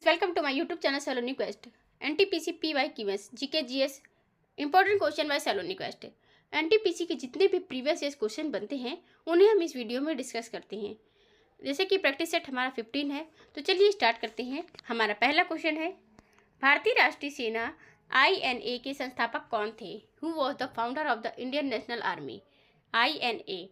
Welcome to my YouTube channel Saloni Quest. NTPC PY Qs GK GS important question by Saloni Quest. NTPC के जितने भी previous year question बनते हैं उन्हें हम इस वीडियो में डिस्कस करते हैं। जैसे कि प्रैक्टिस सेट हमारा 15 है, तो चलिए स्टार्ट करते हैं। हमारा पहला क्वेश्चन है, भारतीय राष्ट्रीय सेना INA के संस्थापक कौन थे? Who was the founder of the Indian national army? INA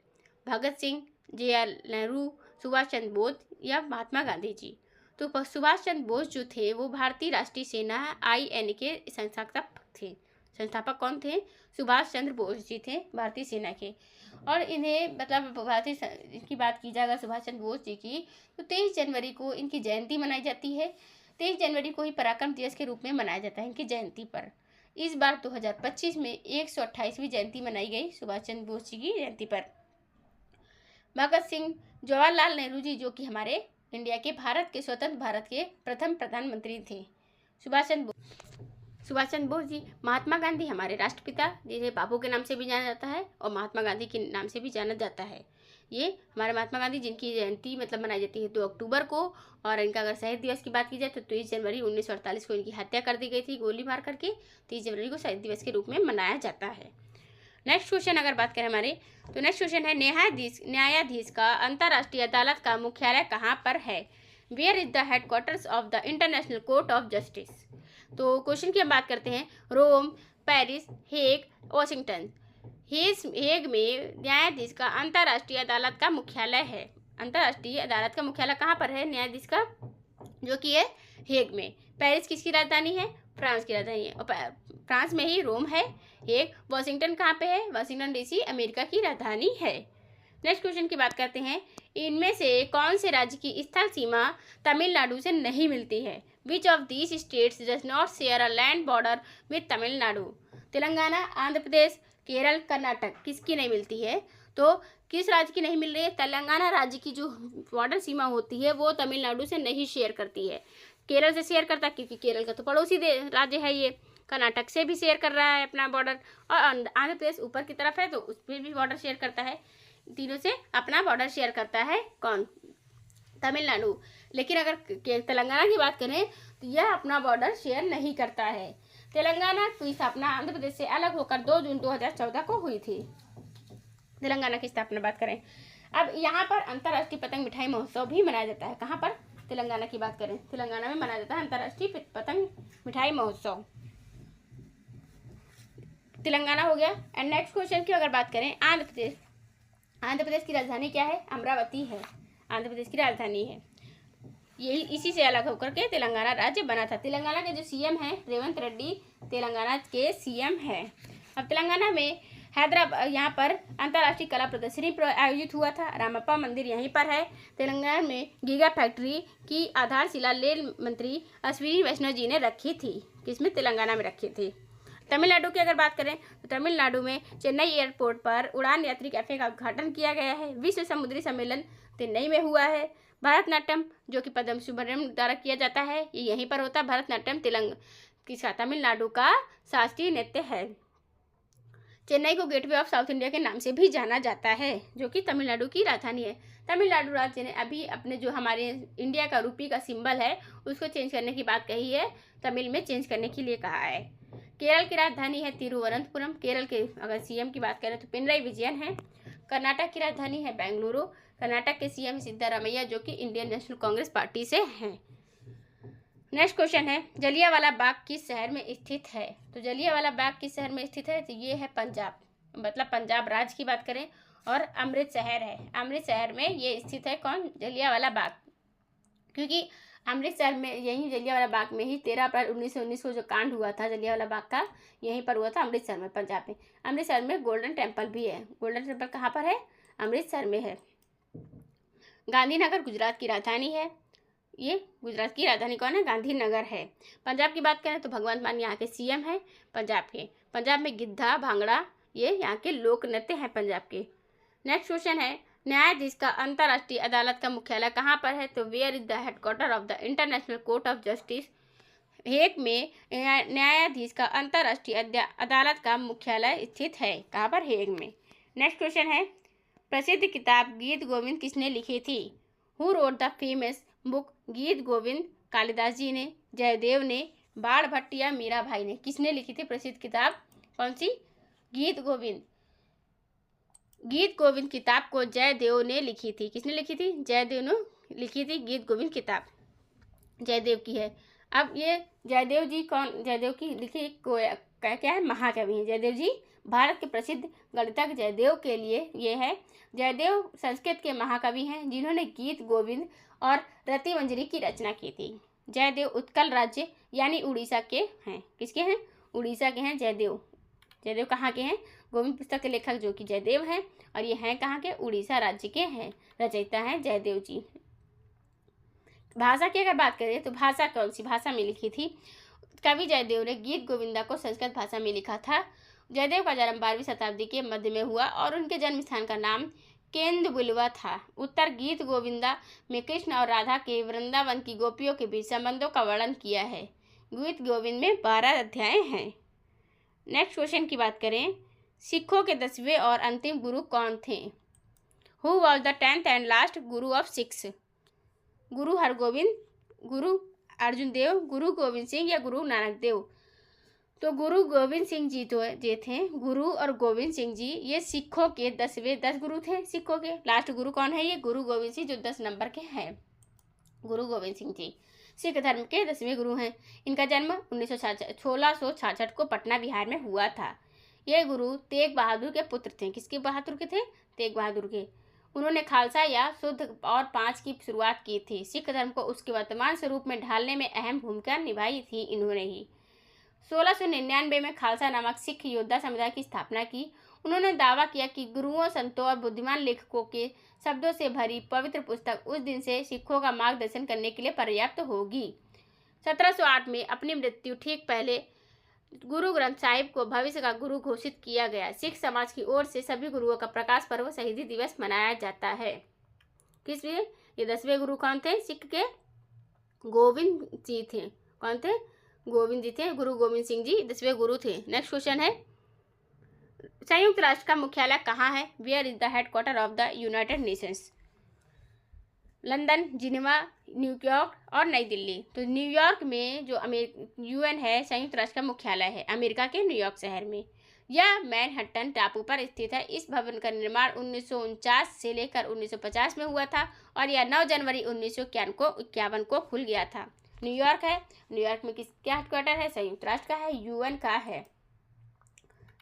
Bhagat Singh, JR Nehru, Subhash Chandra Bose या महात्मा गांधी जी? तो सुभाष चंद्र बोस जो थे वो भारतीय राष्ट्रीय सेना INA के संस्थापक थे। संस्थापक कौन थे? सुभाष चंद्र बोस जी थे भारतीय सेना के। और इन्हें मतलब भारतीय की बात की जाएगा सुभाष चंद्र बोस जी की, तो 23 जनवरी को इनकी जयंती मनाई जाती है। 23 जनवरी को ही पराक्रम दिवस के रूप में मनाया जाता है इनकी जयंती पर। इस बार 2025 में 128वीं जयंती मनाई गई सुभाष चंद्र बोस जी की जयंती पर। भगत सिंह, जवाहरलाल नेहरू जी जो कि हमारे इंडिया के स्वतंत्र भारत के प्रथम प्रधानमंत्री थे। सुभाष चंद्र बोस जी। महात्मा गांधी हमारे राष्ट्रपिता, जिसे बापू के नाम से भी जाना जाता है और महात्मा गांधी के नाम से भी जाना जाता है। ये हमारे महात्मा गांधी जिनकी जयंती मनाई जाती है 2 अक्टूबर को। और इनका अगर शहीद दिवस की बात की जाए तो 23 जनवरी 1948 को इनकी हत्या कर दी गई थी गोली मार करके। 30 जनवरी को शहीद दिवस के रूप में मनाया जाता है। नेक्स्ट क्वेश्चन अगर बात करें हमारे, तो नेक्स्ट क्वेश्चन है, न्यायाधीश का अंतर्राष्ट्रीय अदालत का मुख्यालय कहाँ पर है? Where is the headquarters of the International Court of Justice? तो क्वेश्चन की हम बात करते हैं, Rome, Paris, Hague, Washington. Hague में न्यायाधीश का अंतर्राष्ट्रीय अदालत का मुख्यालय है। अंतर्राष्ट्रीय अदालत का मुख्यालय कहाँ पर है न्यायाधीश का? जो कि है हेग में। पेरिस किसकी राजधानी है? फ्रांस की राजधानी है। और फ्रांस में ही रोम है। हेग। वॉशिंगटन कहाँ पे है? वाशिंगटन DC अमेरिका की राजधानी है। नेक्स्ट क्वेश्चन की बात करते हैं, इनमें से कौन से राज्य की स्थल सीमा तमिलनाडु से नहीं मिलती है? Which of these states does not share a land border with Tamil Nadu? Telangana, Andhra Pradesh, Kerala, Karnataka. किसकी नहीं मिलती है? तो किस राज्य की नहीं मिल रही है? तेलंगाना राज्य की जो बॉर्डर सीमा होती है वो तमिलनाडु से नहीं शेयर करती है। केरल से शेयर करता है क्योंकि केरल का तो पड़ोसी राज्य है ये। कर्नाटक से भी शेयर कर रहा है अपना बॉर्डर, और आंध्र प्रदेश ऊपर की तरफ है तो उस पर भी बॉर्डर शेयर करता है। तीनों से अपना बॉर्डर शेयर करता है कौन? तमिलनाडु। लेकिन अगर तेलंगाना की बात करें तो यह अपना बॉर्डर शेयर नहीं करता है। तेलंगाना की स्थापना आंध्र प्रदेश से अलग होकर 2 जून 2014 को हुई थी। तेलंगाना की स्थापना बात करें, अब यहाँ पर अंतर्राष्ट्रीय पतंग मिठाई महोत्सव भी मनाया जाता है। कहाँ पर? तेलंगाना की बात करें, तेलंगाना में मनाया जाता है अंतर्राष्ट्रीय पतंग मिठाई महोत्सव। तेलंगाना हो गया। एंड नेक्स्ट क्वेश्चन की अगर बात करें, आंध्र प्रदेश की राजधानी क्या है? अमरावती है। आंध्र प्रदेश की राजधानी है। यही इसी से अलग होकर के तेलंगाना राज्य बना था। तेलंगाना के जो CM हैं रेवंत रेड्डी तेलंगाना के CM हैं। अब तेलंगाना में हैदराबाद यहाँ पर अंतर्राष्ट्रीय कला प्रदर्शनी आयोजित हुआ था। रामप्पा मंदिर यहीं पर है। तेलंगाना में गीगा फैक्ट्री की आधारशिला रेल मंत्री अश्विनी वैष्णव जी ने रखी थी। किसमें? तेलंगाना में रखी थी। तमिलनाडु की अगर बात करें तो तमिलनाडु में चेन्नई एयरपोर्ट पर उड़ान यात्री कैफे का उद्घाटन किया गया है। विश्व समुद्री सम्मेलन चेन्नई में हुआ है। भरतनाट्यम जो कि पद्म सुब्रमण्यम द्वारा किया जाता है ये यहीं पर होता है। भरतनाट्यम तमिलनाडु का शास्त्रीय नृत्य है। चेन्नई को गेटवे ऑफ साउथ इंडिया के नाम से भी जाना जाता है, जो कि तमिलनाडु की राजधानी है। तमिलनाडु राज्य ने अभी अपने जो हमारे इंडिया का रूपी का सिंबल है उसको चेंज करने की बात कही है, तमिल में चेंज करने के लिए कहा है। केरल की राजधानी है तिरुवनंतपुरम। केरल के अगर CM की बात करें तो पिनराई विजयन है। कर्नाटक की राजधानी है बेंगलुरु। कर्नाटक के CM सिद्धारमैया जो कि इंडियन नेशनल कांग्रेस पार्टी से हैं। नेक्स्ट क्वेश्चन है, जलियांवाला बाग किस शहर में स्थित है? तो जलियांवाला बाग किस शहर में स्थित है? तो ये है पंजाब, मतलब पंजाब राज्य की बात करें, और अमृत शहर है। अमृत शहर में ये स्थित है। कौन? जलियांवाला बाग। क्योंकि अमृतसर में यहीं जलियांवाला बाग में ही 13 अप्रैल 1919 को जो कांड हुआ था जलियांवाला बाग का, यहीं पर हुआ था अमृतसर में, पंजाब में। अमृतसर में गोल्डन टेम्पल भी है। गोल्डन टेम्पल कहाँ पर है? अमृतसर में है। गांधीनगर गुजरात की राजधानी है। ये गुजरात की राजधानी कौन है? गांधीनगर है। पंजाब की बात करें तो भगवंत मान यहाँ के CM हैं पंजाब के। पंजाब में गिद्धा, भांगड़ा ये यहाँ के लोक नृत्य हैं पंजाब के। नेक्स्ट क्वेश्चन है, न्यायाधीश का अंतर्राष्ट्रीय अदालत का मुख्यालय कहाँ पर है? तो where is the headquarter of the International Court of Justice? Hague में न्यायाधीश का अंतर्राष्ट्रीय अदालत का मुख्यालय स्थित है। कहाँ पर? हेग में। नेक्स्ट क्वेश्चन है, प्रसिद्ध किताब गीत गोविंद किसने लिखी थी? Who wrote the famous book गीत गोविंद कालिदास जी ने, जयदेव ने, बाण भट्ट या मीराभाई ने। किसने लिखी थी प्रसिद्ध किताब? कौन सी? गीत गोविंद। गीत गोविंद किताब को जयदेव ने लिखी थी। किसने लिखी थी? जयदेव ने लिखी थी गीत गोविंद किताब, जयदेव की है। अब ये जयदेव जी कौन? जयदेव की लिखी क्या है? महाकवि हैं जयदेव जी। भारत के प्रसिद्ध गणितज्ञ जयदेव के लिए ये है। जयदेव संस्कृत के महाकवि हैं जिन्होंने गीत गोविंद और रतिमंजरी की रचना की थी। जयदेव उत्कल राज्य यानी उड़ीसा के हैं। किसके हैं? उड़ीसा के हैं जयदेव। जयदेव कहाँ के हैं? गोविंद पुस्तक के लेखक जो कि जयदेव हैं, और ये हैं कहाँ के? उड़ीसा राज्य के हैं। रचयिता हैं जयदेव जी। भाषा की अगर बात करें तो भाषा कौन सी भाषा में लिखी थी? कवि जयदेव ने गीत गोविंदा को संस्कृत भाषा में लिखा था। जयदेव का जन्म 12वीं शताब्दी के मध्य में हुआ और उनके जन्म स्थान का नाम केंद्रबुलवा था। उत्तर गीत गोविंदा में कृष्ण और राधा के वृंदावन की गोपियों के बीच संबंधों का वर्णन किया है। गीत गोविंद में 12 अध्याय हैं। नेक्स्ट क्वेश्चन की बात करें, सिखों के 10वें और अंतिम गुरु कौन थे? Who was the 10th and last Guru of six? गुरु हरगोविंद, गुरु अर्जुन देव, गुरु गोविंद सिंह या गुरु नानक देव? तो गुरु गोविंद सिंह जी तो ये थे। गुरु और गोविंद सिंह जी ये सिखों के 10 गुरु थे। सिखों के लास्ट गुरु कौन है? ये गुरु गोविंद सिंह जो 10 नंबर के हैं। गुरु गोविंद सिंह जी सिख धर्म के 10वें गुरु हैं। इनका जन्म 1666 को पटना बिहार में हुआ था। ये गुरु तेग बहादुर के पुत्र थे। किसके बहादुर के थे? तेग बहादुर के। उन्होंने खालसा या शुद्ध और 5 की शुरुआत की थी। सिख धर्म को उसके वर्तमान स्वरूप में ढालने में अहम भूमिका निभाई थी इन्होंने ही। 1699 में खालसा नामक सिख योद्धा समुदाय की स्थापना की। उन्होंने दावा किया कि गुरुओं, संतों और बुद्धिमान लेखकों के शब्दों से भरी पवित्र पुस्तक उस दिन से सिखों का मार्गदर्शन करने के लिए पर्याप्त होगी। 1708 में अपनी मृत्यु ठीक पहले गुरु ग्रंथ साहिब को भविष्य का गुरु घोषित किया गया। सिख समाज की ओर से सभी गुरुओं का प्रकाश पर्व शहीदी दिवस मनाया जाता है। किस लिए? ये 10वें गुरु कौन थे? सिख के गोविंद जी थे। कौन थे? गोविंद जी थे। गुरु गोविंद सिंह जी 10वें गुरु थे। नेक्स्ट क्वेश्चन है, संयुक्त राष्ट्र का मुख्यालय कहाँ है? Where is the headquarter of the United Nations? London, Geneva, न्यूयॉर्क और नई दिल्ली। तो न्यूयॉर्क में जो यूएन है, संयुक्त राष्ट्र का मुख्यालय है अमेरिका के न्यूयॉर्क शहर में। यह मैनहट्टन टापू पर स्थित है। इस भवन का निर्माण 1949 से लेकर 1950 में हुआ था और यह 9 जनवरी 1951 को खुल गया था। न्यूयॉर्क है। न्यूयॉर्क में किसका हेडक्वार्टर है? संयुक्त राष्ट्र का है, यूएन का है।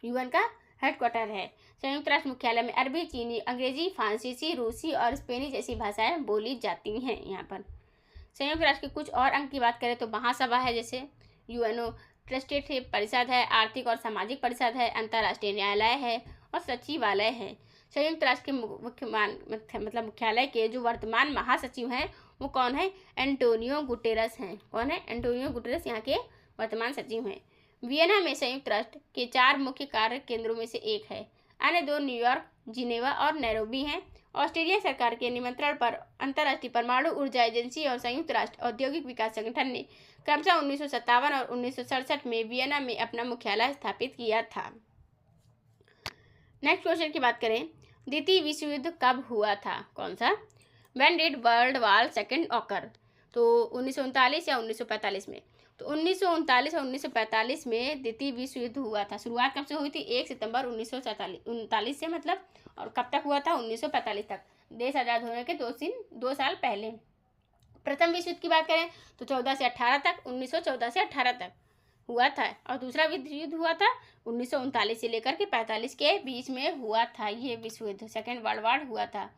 यूएन का हेडक्वार्टर है। संयुक्त राष्ट्र मुख्यालय में अरबी, चीनी, अंग्रेजी, फ्रांसीसी, रूसी और स्पेनी जैसी भाषाएं बोली जाती हैं। यहाँ पर संयुक्त राष्ट्र के कुछ और अंग की बात करें तो महासभा है, जैसे यूएनओ, ट्रस्टेड परिषद है, आर्थिक और सामाजिक परिषद है, अंतर्राष्ट्रीय न्यायालय है और सचिवालय है। संयुक्त राष्ट्र के मुख्यालय के जो वर्तमान महासचिव हैं वो कौन है? एंटोनियो गुटेरस हैं। कौन है? एंटोनियो गुटेरस यहाँ के वर्तमान सचिव हैं। वियना में संयुक्त राष्ट्र के 4 मुख्य कार्य केंद्रों में से एक है। अन्य 2 न्यूयॉर्क, जिनेवा और नैरोबी हैं। ऑस्ट्रेलिया सरकार के निमंत्रण पर अंतर्राष्ट्रीय परमाणु ऊर्जा एजेंसी और संयुक्त राष्ट्र औद्योगिक विकास संगठन ने क्रमशः 1957 और 1967 में वियना में अपना मुख्यालय स्थापित किया था। नेक्स्ट क्वेश्चन की बात करें, द्वितीय विश्व युद्ध कब हुआ था? कौन सा? When did World War II occur? तो 1939 या 1945 में। तो 1939 और 1945 में द्वितीय विश्व युद्ध हुआ था। शुरुआत कब से हुई थी? 1 सितंबर 1939 से, मतलब, और कब तक हुआ था? 1945 तक। देश आज़ाद होने के 2 साल पहले। प्रथम विश्व युद्ध की बात करें तो 14 से 18 तक, 1914 से 18 तक हुआ था। और दूसरा विश्व युद्ध हुआ था 1939 से लेकर के 45 के बीच में हुआ था। ये विश्व युद्ध, सेकेंड वर्ल्ड वॉर हुआ था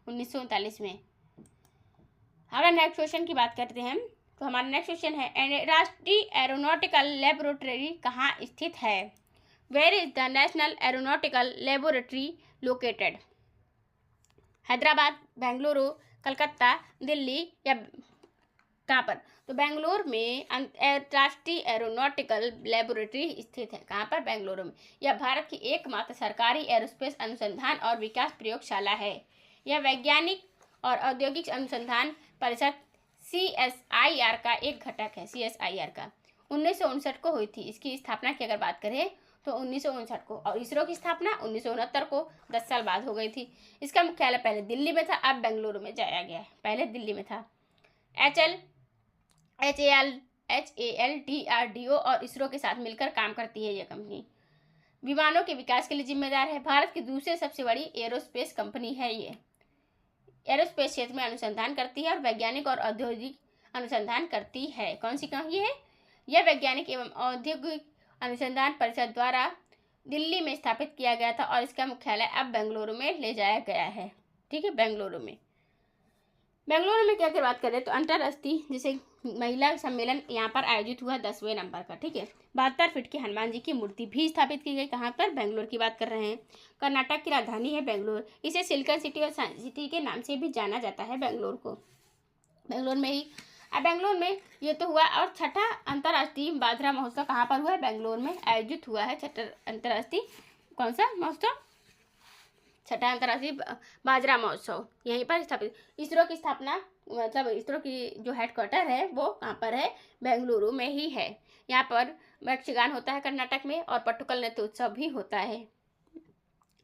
1939 में। अगर नेक्स्ट क्वेश्चन की बात करते हैं तो हमारा नेक्स्ट क्वेश्चन है, राष्ट्रीय एरोनॉटिकल लेबोरेटरी कहाँ स्थित है? Where is the National Aeronautical Laboratory located? Hyderabad, Bengaluru, Calcutta, Delhi या कहाँ पर? तो बेंगलोर में राष्ट्रीय एरोनॉटिकल लेबोरेटरी स्थित है। कहाँ पर? बेंगलुरु में। यह भारत की एकमात्र सरकारी एरोस्पेस अनुसंधान और विकास प्रयोगशाला है। यह वैज्ञानिक और औद्योगिक अनुसंधान परिषद CSIR का एक घटक है। CSIR का 1959 को हुई थी। इसकी स्थापना की अगर बात करें तो 1959 को, और इसरो की स्थापना 1969 को, 10 साल बाद हो गई थी। इसका मुख्यालय पहले दिल्ली में था, अब बेंगलुरु में जाया गया है। पहले दिल्ली में था। HAL, DRDO और इसरो के साथ मिलकर काम करती है यह कंपनी। विमानों के विकास के लिए जिम्मेदार है। भारत की दूसरी सबसे बड़ी एरोस्पेस कंपनी है ये। एरोस्पेस क्षेत्र में अनुसंधान करती है और वैज्ञानिक और औद्योगिक अनुसंधान करती है। कौन सी कंपनी है? यह वैज्ञानिक एवं औद्योगिक अनुसंधान परिषद द्वारा दिल्ली में स्थापित किया गया था और इसका मुख्यालय अब बेंगलुरु में ले जाया गया है। ठीक है, बेंगलुरु में क्या क्या बात करें तो अंतर्राष्ट्रीय जैसे महिला सम्मेलन यहाँ पर आयोजित हुआ 10वें नंबर का। ठीक है, 72 फीट की हनुमान जी की मूर्ति भी स्थापित की गई। कहाँ पर? बेंगलुरु की बात कर रहे हैं। कर्नाटक की राजधानी है बेंगलुरु। इसे सिलिकॉन सिटी और साइंस सिटी के नाम से भी जाना जाता है बेंगलुरु को। बेंगलुरु में ही बेंगलुरु में ये तो हुआ। और छठा अंतर्राष्ट्रीय बाजरा महोत्सव कहाँ पर हुआ है? बेंगलुरु में आयोजित हुआ है छठा अंतर्राष्ट्रीय कौन सा महोत्सव? छठा अंतर्राष्ट्रीय बाजरा महोत्सव यहीं पर स्थापित। इसरो की स्थापना मतलब इसरो की जो हेडक्वार्टर है वो कहाँ पर है? बेंगलुरु में ही है। यहाँ पर यक्षगान होता है कर्नाटक में और पट्टुकल नृत्य उत्सव भी होता है।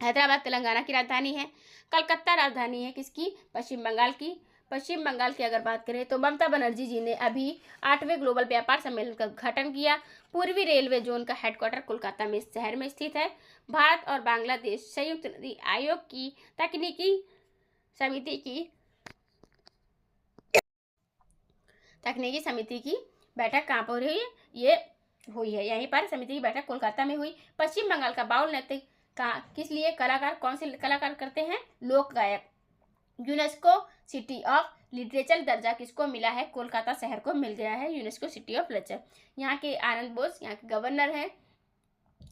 हैदराबाद तेलंगाना की राजधानी है। कलकत्ता राजधानी है किसकी? पश्चिम बंगाल की। पश्चिम बंगाल की अगर बात करें तो ममता बनर्जी जी ने अभी 8वें ग्लोबल व्यापार सम्मेलन का उद्घाटन किया। पूर्वी रेलवे जोन का हेडक्वार्टर कोलकाता में शहर में स्थित है। भारत और बांग्लादेश संयुक्त नदी आयोग की तकनीकी समिति की बैठक कहाँ पर हुई? ये हुई है यहीं पर। समिति की बैठक कोलकाता में हुई। पश्चिम बंगाल का बाउल नृत्य किस लिए कलाकार कौन से कलाकार करते हैं? लोक गायक। यूनेस्को सिटी ऑफ लिटरेचर दर्जा किसको मिला है? कोलकाता शहर को मिल गया है यूनेस्को सिटी ऑफ लिटरेचर। यहाँ के आनंद बोस यहाँ के गवर्नर हैं।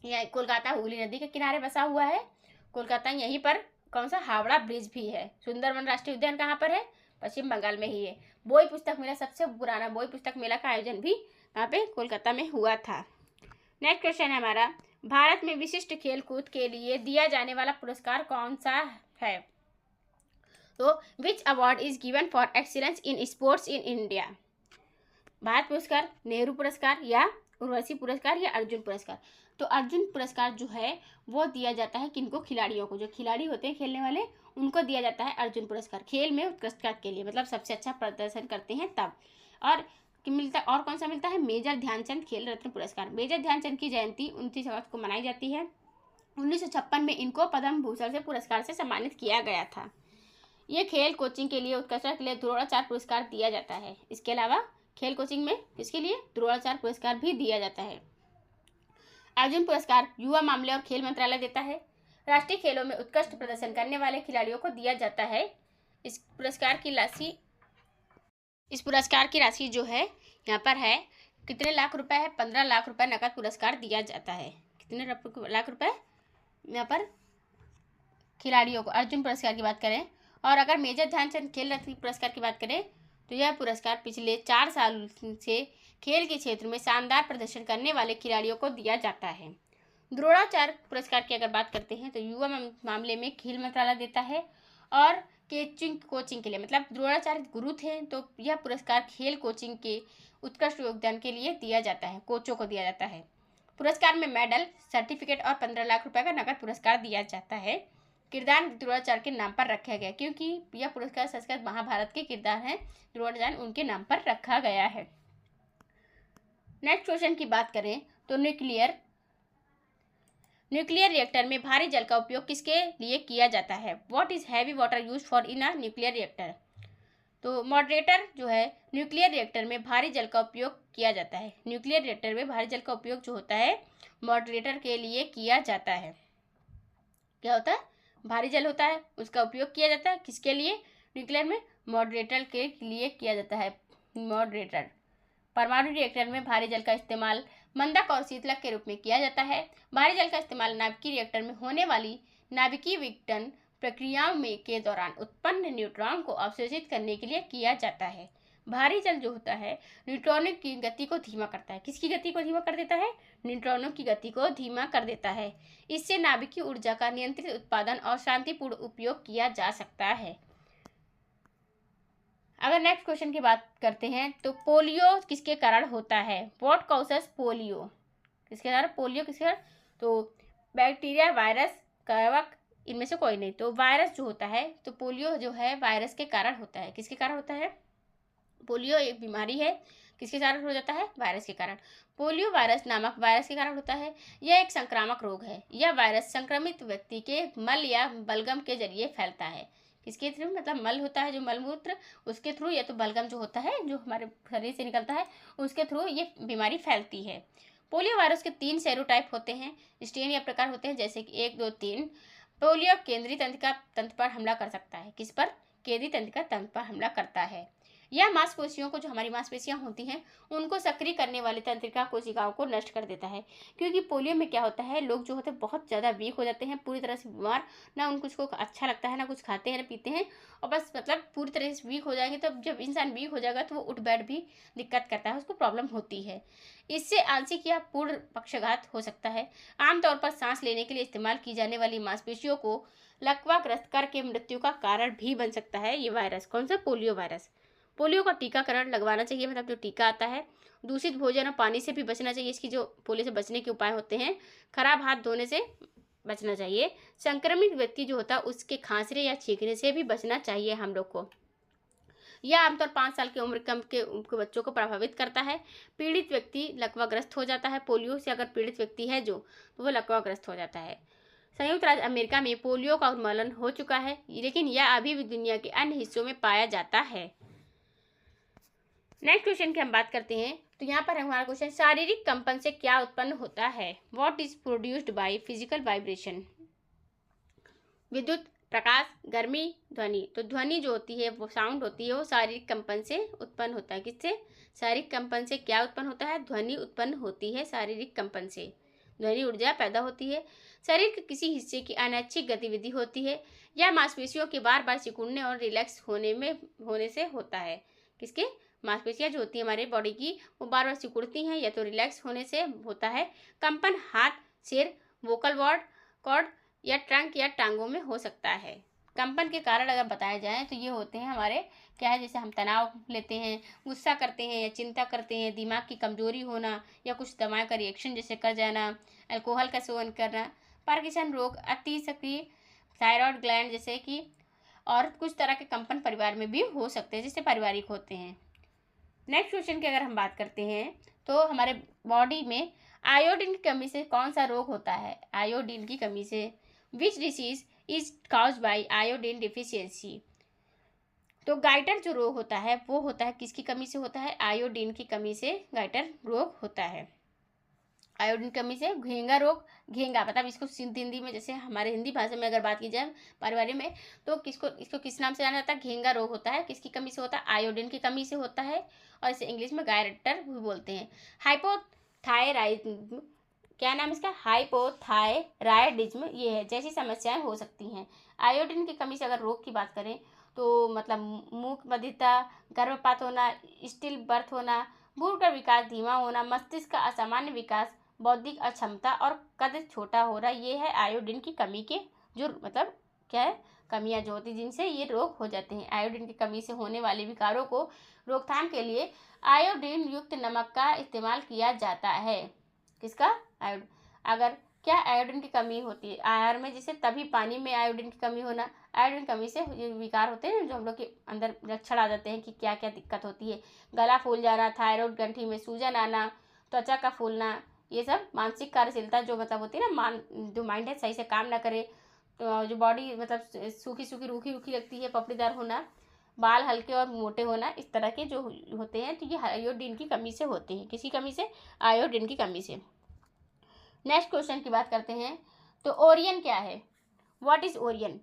यह कोलकाता हुगली नदी के किनारे बसा हुआ है कोलकाता। यहीं पर कौन सा? हावड़ा ब्रिज भी है। सुंदरवन राष्ट्रीय उद्यान कहाँ पर है? पश्चिम बंगाल में ही है। बोई पुस्तक मेला सबसे पुराना बोई पुस्तक मेला का आयोजन भी यहाँ पे कोलकाता में हुआ था। नेक्स्ट क्वेश्चन है हमारा, भारत में विशिष्ट खेल कूद के लिए दिया जाने वाला पुरस्कार कौन सा है? तो which award is given for excellence in sports in India? Bharat पुरस्कार, नेहरू पुरस्कार या उर्वशी पुरस्कार या अर्जुन पुरस्कार? तो अर्जुन पुरस्कार जो है वो दिया जाता है किनको? खिलाड़ियों को। जो खिलाड़ी होते हैं खेलने वाले उनको दिया जाता है अर्जुन पुरस्कार खेल में उत्कृष्टता के लिए, मतलब सबसे अच्छा प्रदर्शन करते हैं तब। और और कौन सा मिलता है? मेजर ध्यानचंद खेल रत्न पुरस्कार। मेजर ध्यानचंद की जयंती 29 अगस्त को मनाई जाती है। 1956 में इनको पद्म भूषण से पुरस्कार से सम्मानित किया गया था। ये खेल कोचिंग के लिए उत्कृष्टता के लिए द्रोणाचार्य पुरस्कार दिया जाता है। इसके अलावा खेल कोचिंग में किसके लिए? द्रोणाचार्य पुरस्कार भी दिया जाता है। अर्जुन पुरस्कार युवा मामले और खेल मंत्रालय देता है। राष्ट्रीय खेलों में उत्कृष्ट प्रदर्शन करने वाले खिलाड़ियों को दिया जाता है। इस पुरस्कार की राशि जो है यहाँ पर है कितने लाख रुपए है? 15 लाख रुपए नकद पुरस्कार दिया जाता है। कितने लाख रुपए यहाँ पर खिलाड़ियों को अर्जुन पुरस्कार की बात करें। और अगर मेजर ध्यानचंद खेल रत्न पुरस्कार की बात करें तो यह पुरस्कार पिछले 4 साल से खेल के क्षेत्र में शानदार प्रदर्शन करने वाले खिलाड़ियों को दिया जाता है। द्रोणाचार्य पुरस्कार की अगर बात करते हैं तो युवा मामले में खेल मंत्रालय देता है। और कोचिंग के लिए, मतलब द्रोणाचार्य गुरु थे तो यह पुरस्कार खेल कोचिंग के उत्कृष्ट योगदान के लिए दिया जाता है, कोचों को दिया जाता है। पुरस्कार में मेडल, सर्टिफिकेट और 15 लाख रुपए का नकद पुरस्कार दिया जाता है। किरदार द्रोणाचार्य के नाम पर रखा गया क्योंकि यह पुरस्कार संस्कृत महाभारत के किरदार हैं द्रोणाचार्य, उनके नाम पर रखा गया है। नेक्स्ट क्वेश्चन की बात करें तो न्यूक्लियर रिएक्टर में भारी जल का उपयोग किसके लिए किया जाता है? What is heavy water use for in a nuclear reactor? तो मॉडरेटर जो है न्यूक्लियर रिएक्टर में भारी जल का उपयोग किया जाता है। न्यूक्लियर रिएक्टर में भारी जल का उपयोग जो होता है मॉडरेटर के लिए किया जाता है। क्या होता है? भारी जल होता है उसका उपयोग किया जाता है किसके लिए? न्यूक्लियर में मॉडरेटर के लिए किया जाता है। मॉडरेटर परमाणु रिएक्टर में भारी जल का इस्तेमाल मंदक और शीतलक के रूप में किया जाता है। भारी जल का इस्तेमाल नाभिकीय रिएक्टर में होने वाली नाभिकीय विघटन प्रक्रियाओं में के दौरान उत्पन्न न्यूट्रॉन को अवशोषित करने के लिए किया जाता है। भारी जल जो होता है न्यूट्रॉनों की गति को धीमा करता है। किसकी गति को धीमा कर देता है? न्यूट्रॉनों की गति को धीमा कर देता है। इससे नाभिकीय ऊर्जा का नियंत्रित उत्पादन और शांतिपूर्ण उपयोग किया जा सकता है। अगर नेक्स्ट क्वेश्चन की बात करते हैं तो पोलियो किसके कारण होता है? What causes polio? किसके कारण पोलियो किसके कारण? तो बैक्टीरिया, वायरस, कवक, इनमें से कोई नहीं। तो वायरस जो होता है तो पोलियो जो है वायरस के कारण होता है। किसके कारण होता है? पोलियो एक बीमारी है किसके कारण हो जाता है? वायरस के कारण। पोलियो वायरस नामक वायरस के कारण होता है। यह एक संक्रामक रोग है। यह वायरस संक्रमित व्यक्ति के मल या बलगम के जरिए फैलता है। किसके थ्रू? मतलब मल होता है जो मलमूत्र, उसके थ्रू, या तो बलगम जो होता है जो हमारे शरीर से निकलता है उसके थ्रू ये बीमारी फैलती है। पोलियो वायरस के 3 सेरोटाइप होते हैं, स्ट्रेन या प्रकार होते हैं, जैसे कि 1, 2, 3। पोलियो केंद्रीय तंत्र पर हमला कर सकता है। किस पर? केंद्रीय तंत्र पर हमला करता है। यह मांसपेशियों को, जो हमारी मांसपेशियां होती हैं, उनको सक्रिय करने वाली तंत्रिका कोशिकाओं को नष्ट कर देता है। क्योंकि पोलियो में क्या होता है, लोग जो होते हैं बहुत ज़्यादा वीक हो जाते हैं, पूरी तरह से बीमार, ना उनको कुछ अच्छा लगता है, ना कुछ खाते हैं ना पीते हैं, और बस मतलब पूरी तरह से वीक हो जाएंगे। तो जब इंसान वीक हो जाएगा तो वो उठ बैठ भी दिक्कत करता है, उसको प्रॉब्लम होती है। इससे आंशिक या पूर्ण पक्षाघात हो सकता है। आमतौर पर सांस लेने के लिए इस्तेमाल की जाने वाली मांसपेशियों को लकवाग्रस्त करके मृत्यु का कारण भी बन सकता है ये वायरस। कौन सा? Polio virus. पोलियो का टीकाकरण लगवाना चाहिए, मतलब जो टीका आता है। दूषित भोजन और पानी से भी बचना चाहिए। इसकी जो पोलियो से बचने के उपाय होते हैं, खराब हाथ धोने से बचना चाहिए। संक्रमित व्यक्ति जो होता है उसके खांसने या छींकने से भी बचना चाहिए हम लोग को। यह आमतौर 5 साल की उम्र कम के बच्चों को प्रभावित करता है। पीड़ित व्यक्ति लकवाग्रस्त हो जाता है। पोलियो से अगर पीड़ित व्यक्ति है जो, तो वो लकवाग्रस्त हो जाता है। संयुक्त राज्य अमेरिका में पोलियो का उन्मूलन हो चुका है, लेकिन यह अभी भी दुनिया के अन्य हिस्सों में पाया जाता है। नेक्स्ट क्वेश्चन की हम बात करते हैं। तो यहाँ पर हमारा क्वेश्चन, शारीरिक कंपन से क्या उत्पन्न होता है? What is produced by physical vibration? विद्युत, प्रकाश, गर्मी, ध्वनि। तो ध्वनि जो होती है, वो साउंड होती है, वो शारीरिक कंपन से उत्पन्न होता है। किससे? शारीरिक कंपन से क्या उत्पन्न होता है? ध्वनि उत्पन्न होती है शारीरिक कंपन से। ध्वनि ऊर्जा पैदा होती है। शरीर के किसी हिस्से की अनैच्छिक गतिविधि होती है। यह मांसपेशियों के बार बार सिकुड़ने और रिलैक्स होने से होता है। किसके? मांसपेशियां जो होती है हमारे बॉडी की, वो बार बार सिकुड़ती हैं या तो रिलैक्स होने से होता है। कंपन हाथ, सिर, वोकल कॉर्ड या ट्रंक या टांगों में हो सकता है। कंपन के कारण अगर बताया जाए तो ये होते हैं हमारे, क्या है, जैसे हम तनाव लेते हैं, गुस्सा करते हैं या चिंता करते हैं, दिमाग की कमजोरी होना या कुछ दवाओं का रिएक्शन जैसे कर जाना, अल्कोहल का सेवन करना, पार्किंसन रोग, अति सक्रिय थायराइड ग्लैंड जैसे कि, और कुछ तरह के कंपन परिवार में भी हो सकते हैं, जिससे पारिवारिक होते हैं। नेक्स्ट क्वेश्चन की अगर हम बात करते हैं तो हमारे बॉडी में आयोडीन की कमी से कौन सा रोग होता है? आयोडीन की कमी से। Which disease is caused bye iodine deficiency? तो गाइटर जो रोग होता है वो होता है किसकी कमी से होता है? आयोडीन की कमी से गाइटर रोग होता है। आयोडीन कमी से घेंगा रोग। घेंगा मतलब इसको हिंदी में, जैसे हमारे हिंदी भाषा में अगर बात की जाए पारिवारिक में, तो इसको किस नाम से जाना जाता है? घेंगा रोग होता है। किसकी कमी से होता है? आयोडीन की कमी से होता है, और इसे इंग्लिश में गायरेटर भी बोलते हैं। हाइपोथायराइडिज्म, क्या नाम इसका? हाइपोथायराइडिज्म, ये है जैसी समस्याएं हो सकती हैं। आयोडीन की कमी से अगर रोग की बात करें तो मतलब मूक बधिरता, गर्भपात होना, स्टिल बर्थ होना, भ्रूण का विकास धीमा होना, मस्तिष्क का असामान्य विकास, बौद्धिक अक्षमता और कद छोटा हो रहा, ये है आयोडीन की कमी के जो मतलब क्या है, कमियां जो होती जिनसे ये रोग हो जाते हैं। आयोडीन की कमी से होने वाले विकारों को रोकथाम के लिए आयोडीन युक्त नमक का इस्तेमाल किया जाता है। किसका? अगर क्या आयोडीन की कमी होती है आहार में, जैसे तभी पानी में आयोडीन की कमी होना, आयोडीन कमी से विकार होते हैं जो हम लोग के अंदर लक्षण आ जाते हैं कि क्या क्या दिक्कत होती है। गला फूल जाना, थायराइड ग्रंथि में सूजन आना, त्वचा का फूलना, ये सब मानसिक कार्यशीलता जो मतलब होती है ना, जो माइंड है सही से काम ना करे, तो जो बॉडी मतलब सूखी सूखी रूखी रूखी लगती है, पपड़ीदार होना, बाल हल्के और मोटे होना, इस तरह के जो होते हैं तो ये आयोडीन की कमी से होते हैं। किसी कमी से? आयोडीन की कमी से। नेक्स्ट क्वेश्चन की बात करते हैं। तो ओरियन क्या है? What is Orion?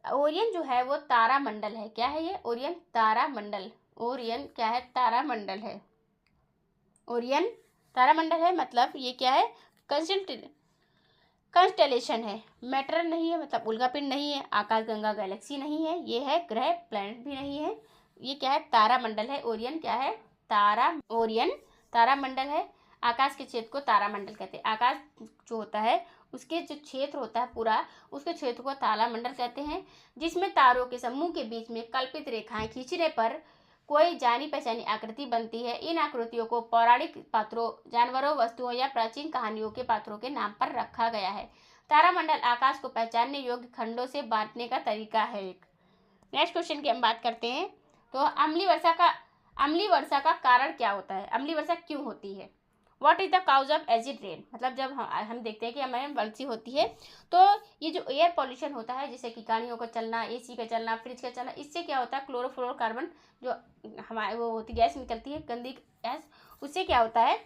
ओरियन जो है वो तारामंडल है। क्या है ये? ओरियन तारामंडल। ओरियन क्या है? तारामंडल है। ओरियन तारामंडल है, मतलब ये क्या है? कंस्टेलेशन है। मैटर नहीं है, मतलब उल्कापिंड नहीं है, आकाशगंगा गैलेक्सी नहीं है, ये है ग्रह, प्लैनेट भी नहीं है, ये क्या है? तारामंडल है। ओरियन क्या है? ओरियन तारामंडल है। आकाश के क्षेत्र को तारामंडल कहते हैं। आकाश जो होता है उसके जो क्षेत्र होता है पूरा, उसके क्षेत्र को तारामंडल कहते हैं, जिसमें तारों के समूह के बीच में कल्पित रेखाएं खींचने पर कोई जानी पहचानी आकृति बनती है। इन आकृतियों को पौराणिक पात्रों, जानवरों, वस्तुओं या प्राचीन कहानियों के पात्रों के नाम पर रखा गया है। तारामंडल आकाश को पहचानने योग्य खंडों से बांटने का तरीका है एक। नेक्स्ट क्वेश्चन की हम बात करते हैं। तो अम्लीय वर्षा का अम्लीय वर्षा का कारण क्या होता है, अम्लीय वर्षा क्यों होती है। What is the cause of acid rain, मतलब जब हम देखते हैं कि हमें वर्षा होती है तो ये जो एयर पॉल्यूशन होता है, जैसे कि गाड़ियों का चलना, एसी का चलना, फ्रिज का चलना, इससे क्या होता है क्लोरोफ्लोरोकार्बन जो हमारे वो होती गैस निकलती है, गंदी गैस, उससे क्या होता है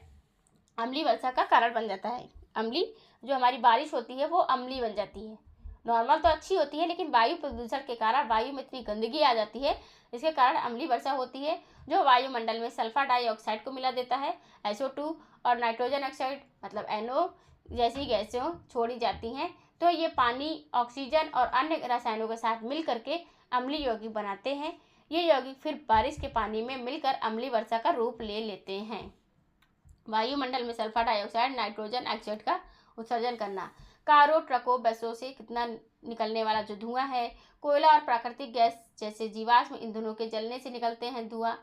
अम्लीय वर्षा का कारण बन जाता है। अम्लीय जो हमारी बारिश होती है वो अम्लीय बन जाती है। नॉर्मल तो अच्छी होती है, लेकिन वायु प्रदूषण के कारण वायु में इतनी गंदगी आ जाती है, इसके कारण अम्लीय वर्षा होती है, जो वायुमंडल में सल्फर डाइऑक्साइड को मिला देता है, SO2 और नाइट्रोजन ऑक्साइड मतलब NO जैसी गैसें छोड़ी जाती हैं। तो ये पानी, ऑक्सीजन और अन्य रसायनों के साथ मिल करके अम्लीय यौगिक बनाते हैं। ये यौगिक फिर बारिश के पानी में मिलकर अम्लीय वर्षा का रूप ले लेते हैं। वायुमंडल में सल्फर डाइऑक्साइड, नाइट्रोजन ऑक्साइड का उत्सर्जन करना, कारों, ट्रकों, बसों से कितना निकलने वाला जो धुआं है, कोयला और प्राकृतिक गैस जैसे जीवाश्म ईंधनों के जलने से निकलते हैं धुआं,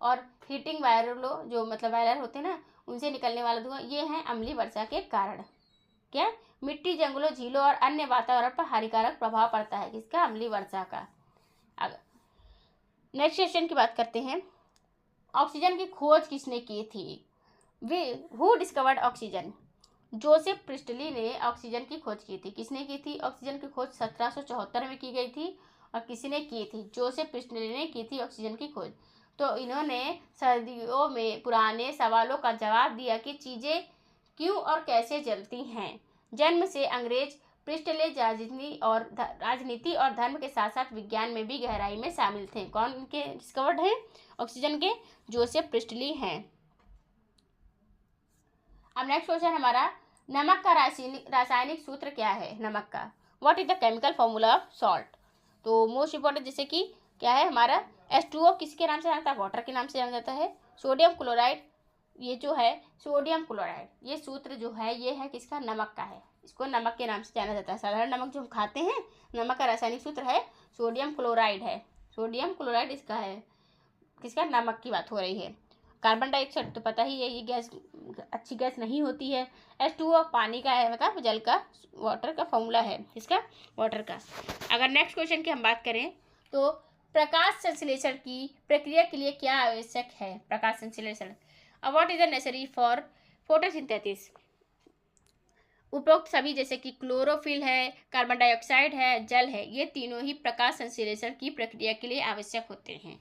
और हीटिंग वायरों जो मतलब वायरल होते हैं ना, उनसे निकलने वाला धुआं, ये हैं अम्लीय वर्षा के कारण। क्या मिट्टी, जंगलों, झीलों और अन्य वातावरण पर हानिकारक प्रभाव पड़ता है किसका, अम्लीय वर्षा का। अगर नेक्स्ट क्वेश्चन की बात करते हैं, ऑक्सीजन की खोज किसने की थी। Who discovered oxygen. Joseph priestly ने ऑक्सीजन की खोज की थी। किसने की थी ऑक्सीजन की खोज, 1774 में की गई थी। और किसी ने की थी, जोसेफ प्रिस्टली ने की थी ऑक्सीजन की खोज। तो इन्होंने सदियों में पुराने सवालों का जवाब दिया कि चीज़ें क्यों और कैसे जलती हैं। जन्म से अंग्रेज, प्रिस्टले राजनीति और धर्म के साथ साथ विज्ञान में भी गहराई में शामिल थे। कौन इनके डिस्कवर्ड हैं ऑक्सीजन के, जोसेफ प्रिस्टली हैं। अब नेक्स्ट क्वेश्चन हमारा, नमक का रासायनिक सूत्र क्या है। नमक का what is the chemical formula of salt. तो मोस्ट इंपॉर्टेंट जैसे कि क्या है हमारा, H2O किसके नाम से जाना जाता है, वाटर के नाम से जाना जाता है। सोडियम क्लोराइड, ये जो है सोडियम क्लोराइड, ये सूत्र जो है ये है किसका, नमक का है। इसको नमक के नाम से जाना जाता है। साधारण नमक जो हम खाते हैं, नमक का रासायनिक सूत्र है सोडियम क्लोराइड है। सोडियम क्लोराइड इसका है, किसका, नमक की बात हो रही है। कार्बन डाइऑक्साइड तो पता ही है, ये गैस अच्छी गैस नहीं होती है। H2O पानी का है, मतलब जल का, वाटर का फॉर्मूला है इसका, वाटर का। अगर नेक्स्ट क्वेश्चन की हम बात करें तो प्रकाश संश्लेषण की प्रक्रिया के लिए क्या आवश्यक है। प्रकाश संश्लेषण, what is the necessary for photosynthesis. उपरोक्त सभी जैसे कि क्लोरोफिल है, कार्बन डाइऑक्साइड है, जल है, ये तीनों ही प्रकाश संश्लेषण की प्रक्रिया के लिए आवश्यक होते हैं।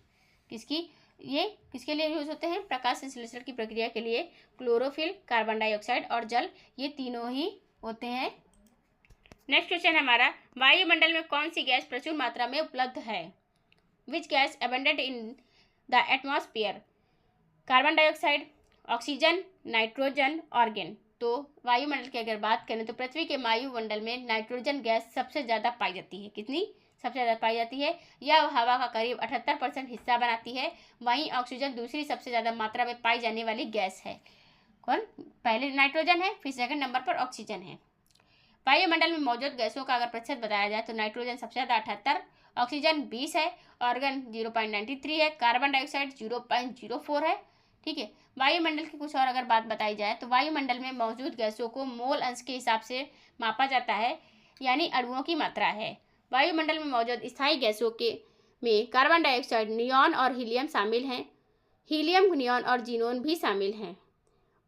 किसकी, ये किसके लिए यूज होते हैं, प्रकाश संश्लेषण की प्रक्रिया के लिए क्लोरोफिल, कार्बन डाइऑक्साइड और जल, ये तीनों ही होते हैं। नेक्स्ट क्वेश्चन हमारा, वायुमंडल में कौन सी गैस प्रचुर मात्रा में उपलब्ध है। Which gas abundant in the atmosphere. Carbon dioxide, oxygen, nitrogen, organ. तो वायुमंडल की अगर बात करें तो पृथ्वी के वायुमंडल में नाइट्रोजन गैस सबसे ज़्यादा पाई जाती है। कितनी, सबसे ज़्यादा पाई जाती है। यह हवा का करीब 78% हिस्सा बनाती है। वहीं ऑक्सीजन दूसरी सबसे ज़्यादा मात्रा में पाई जाने वाली गैस है। कौन, पहले नाइट्रोजन है, फिर सेकंड नंबर पर ऑक्सीजन है। वायुमंडल में मौजूद गैसों का अगर प्रतिशत बताया जाए तो नाइट्रोजन सबसे ज़्यादा 78, ऑक्सीजन 20 है, ऑर्गन 0.93 है, कार्बन डाइऑक्साइड 0.04 है। ठीक है। वायुमंडल की कुछ और अगर बात बताई जाए तो वायुमंडल में मौजूद गैसों को मोल अंश के हिसाब से मापा जाता है, यानी अणुओं की मात्रा है। वायुमंडल में मौजूद स्थायी गैसों के में कार्बन डाइऑक्साइड, नियॉन और हीलियम शामिल हैं। हीलियम, नियॉन और जीनोन भी शामिल हैं।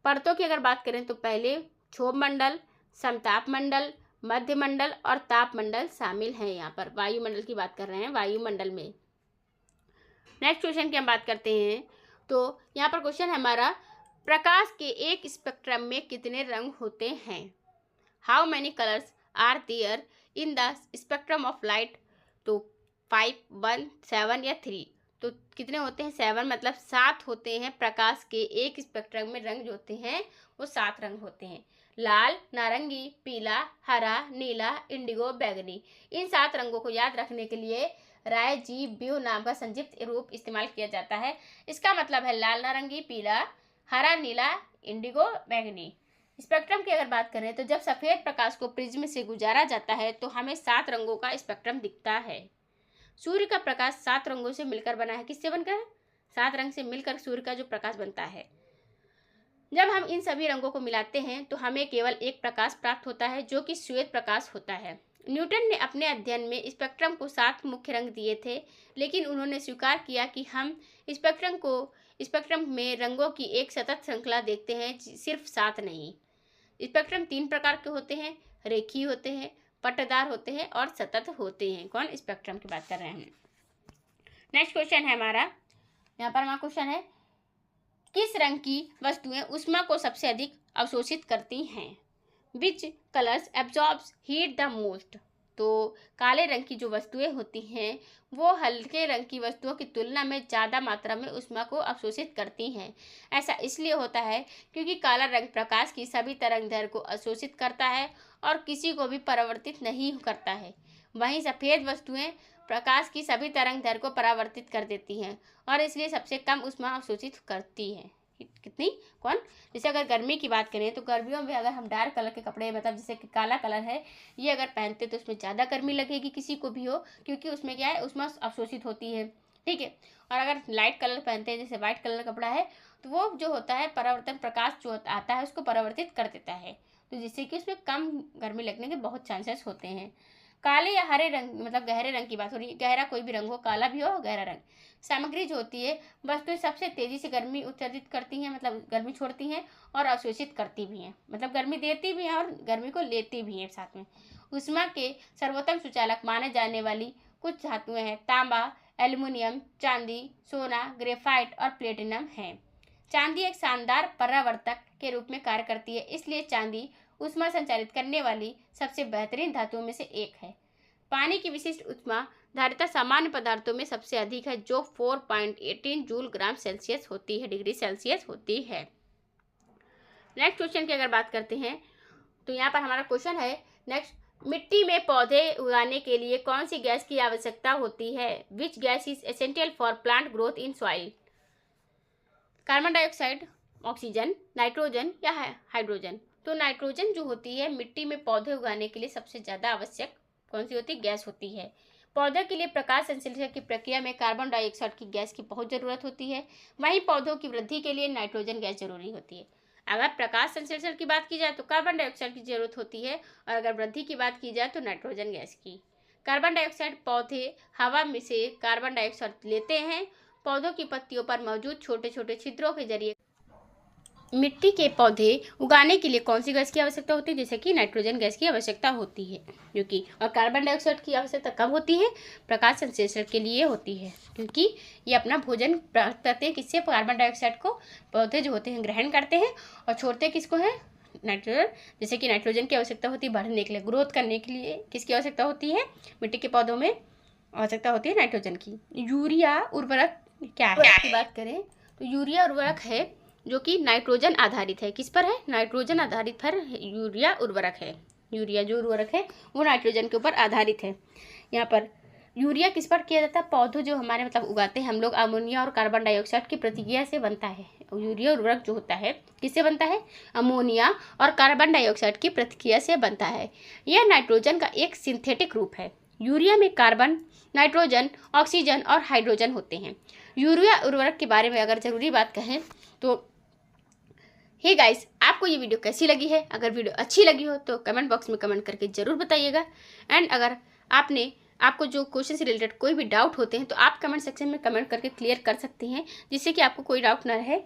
परतों की अगर बात करें तो पहले क्षोभ मंडल, समताप मंडल, मध्य मंडल और ताप मंडल शामिल हैं। यहाँ पर वायुमंडल की बात कर रहे हैं, वायुमंडल में। नेक्स्ट क्वेश्चन की हम बात करते हैं तो यहाँ पर क्वेश्चन है हमारा, प्रकाश के एक स्पेक्ट्रम में कितने रंग होते हैं। How many colours are there in the spectrum of light. तो 5, 1, 7 या 3। तो कितने होते हैं, 7, मतलब 7 होते हैं। प्रकाश के एक स्पेक्ट्रम में रंग जो होते हैं वो 7 रंग होते हैं। लाल, नारंगी, पीला, हरा, नीला, इंडिगो, बैगनी। इन 7 रंगों को याद रखने के लिए रायजीव्यू नाम का संक्षिप्त रूप इस्तेमाल किया जाता है। इसका मतलब है लाल, नारंगी, पीला, हरा, नीला, इंडिगो, बैगनी। स्पेक्ट्रम की अगर बात करें तो जब सफ़ेद प्रकाश को प्रिज्म से गुजारा जाता है तो हमें 7 रंगों का स्पेक्ट्रम दिखता है। सूर्य का प्रकाश 7 रंगों से मिलकर बना है। किससे बनकर, 7 रंग से मिलकर सूर्य का जो प्रकाश बनता है। जब हम इन सभी रंगों को मिलाते हैं तो हमें केवल एक प्रकाश प्राप्त होता है जो कि श्वेत प्रकाश होता है। न्यूटन ने अपने अध्ययन में स्पेक्ट्रम को 7 मुख्य रंग दिए थे, लेकिन उन्होंने स्वीकार किया कि हम स्पेक्ट्रम में रंगों की एक सतत श्रृंखला देखते हैं, सिर्फ 7 नहीं। स्पेक्ट्रम 3 प्रकार के होते हैं, रेखीय होते हैं, पट्टेदार होते हैं और सतत होते हैं। कौन? स्पेक्ट्रम की बात कर रहे हैं। नेक्स्ट क्वेश्चन है हमारा, यहाँ पर हमारा क्वेश्चन है, किस रंग की वस्तुएं ऊष्मा को सबसे अधिक अवशोषित करती हैं? Which colours absorbs heat the most? तो काले रंग की जो वस्तुएं होती हैं वो हल्के रंग की वस्तुओं की तुलना में ज़्यादा मात्रा में ऊष्मा को अवशोषित करती हैं। ऐसा इसलिए होता है क्योंकि काला रंग प्रकाश की सभी तरंगदैर्घ्य को अवशोषित करता है और किसी को भी परावर्तित नहीं करता है। वहीं सफ़ेद वस्तुएं प्रकाश की सभी तरंगदैर्घ्य को परावर्तित कर देती हैं और इसलिए सबसे कम ऊष्मा अवशोषित करती हैं। कितनी? कौन? जैसे अगर गर्मी की बात करें तो गर्मियों में अगर हम डार्क कलर के कपड़े, मतलब जैसे कि काला कलर है, ये अगर पहनते तो उसमें ज़्यादा गर्मी लगेगी किसी को भी हो, क्योंकि उसमें क्या है, ऊष्मा अवशोषित होती है। ठीक है। और अगर लाइट कलर पहनते हैं, जैसे वाइट कलर कपड़ा है, तो वो जो होता है परावर्तन प्रकाश जो आता है उसको परावर्तित कर देता है, तो जिससे कि उसमें कम गर्मी लगने के बहुत चांसेस होते हैं। काले या हरे रंग, मतलब गहरे रंग की बात हो रही है, गहरा कोई भी रंग हो, काला भी हो, गहरा रंग, सामग्री जो होती है वस्तुएं सबसे तेजी से गर्मी उत्सर्जित करती हैं, मतलब गर्मी छोड़ती हैं और अवशोषित करती भी हैं, मतलब गर्मी देती भी हैं और गर्मी को लेती भी हैं साथ में। ऊष्मा के सर्वोत्तम सुचालक माने जाने वाली कुछ धातुएं हैं, तांबा, एल्युमिनियम, चांदी, सोना, ग्रेफाइट और प्लेटिनम हैं। चांदी एक शानदार परावर्तक के रूप में कार्य करती है, इसलिए चांदी ऊष्मा संचारित करने वाली सबसे बेहतरीन धातुओं में से एक है। पानी की विशिष्ट ऊष्मा धारिता सामान्य पदार्थों में सबसे अधिक है, जो 4.18 जूल ग्राम सेल्सियस होती है, डिग्री सेल्सियस होती है। नेक्स्ट क्वेश्चन की अगर बात करते हैं तो यहाँ पर हमारा क्वेश्चन है नेक्स्ट, मिट्टी में पौधे उगाने के लिए कौन सी गैस की आवश्यकता होती है? Which gas is essential for plant growth in soil? Carbon dioxide, oxygen, nitrogen या हाइड्रोजन? तो नाइट्रोजन जो होती है मिट्टी में पौधे उगाने के लिए सबसे ज़्यादा आवश्यक कौन सी होती है? गैस होती है। पौधे के लिए प्रकाश संश्लेषण की प्रक्रिया में कार्बन डाइऑक्साइड की गैस की बहुत ज़रूरत होती है, वहीं पौधों की वृद्धि के लिए नाइट्रोजन गैस जरूरी होती है। अगर प्रकाश संश्लेषण की बात की जाए तो कार्बन डाइऑक्साइड की जरूरत होती है, और अगर वृद्धि की बात की जाए तो नाइट्रोजन गैस की। कार्बन डाइऑक्साइड पौधे हवा में से कार्बन डाइऑक्साइड लेते हैं। पौधों की पत्तियों पर मौजूद छोटे छोटे छिद्रों के जरिए मिट्टी के पौधे उगाने के लिए कौन सी गैस की आवश्यकता होती है? जैसे कि नाइट्रोजन गैस की आवश्यकता होती है, क्योंकि और कार्बन डाइऑक्साइड की आवश्यकता कब होती है? प्रकाश संश्लेषण के लिए होती है, क्योंकि ये अपना भोजन प्राप्त करते हैं किससे? कार्बन डाइऑक्साइड को पौधे जो होते हैं ग्रहण करते हैं और छोड़ते किसको है? नाइट्रोजन। जैसे कि नाइट्रोजन की आवश्यकता होती है बढ़ने के लिए, ग्रोथ करने के लिए किसकी आवश्यकता होती है? मिट्टी के पौधों में आवश्यकता होती है नाइट्रोजन की। यूरिया उर्वरक क्या है? इसकी बात करें तो यूरिया उर्वरक है जो कि नाइट्रोजन आधारित है। किस पर है? नाइट्रोजन आधारित पर यूरिया उर्वरक है। यूरिया जो उर्वरक है वो नाइट्रोजन के ऊपर आधारित है। यहाँ पर यूरिया किस पर किया जाता है? पौधों जो हमारे मतलब उगाते हैं हम लोग, अमोनिया और कार्बन डाइऑक्साइड की प्रतिक्रिया से बनता है। यूरिया उर्वरक जो होता है किससे बनता है? अमोनिया और कार्बन डाइऑक्साइड की प्रतिक्रिया से बनता है। यह नाइट्रोजन का एक सिंथेटिक रूप है। यूरिया में कार्बन, नाइट्रोजन, ऑक्सीजन और हाइड्रोजन होते हैं। यूरिया उर्वरक के बारे में अगर ज़रूरी बात कहें तो हे गाइस, आपको ये वीडियो कैसी लगी है? अगर वीडियो अच्छी लगी हो तो कमेंट बॉक्स में कमेंट करके ज़रूर बताइएगा। एंड अगर आपको जो क्वेश्चन से रिलेटेड कोई भी डाउट होते हैं तो आप कमेंट सेक्शन में कमेंट करके क्लियर कर सकते हैं, जिससे कि आपको कोई डाउट ना रहे।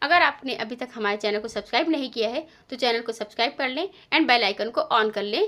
अगर आपने अभी तक हमारे चैनल को सब्सक्राइब नहीं किया है तो चैनल को सब्सक्राइब कर लें एंड बेल आइकन को ऑन कर लें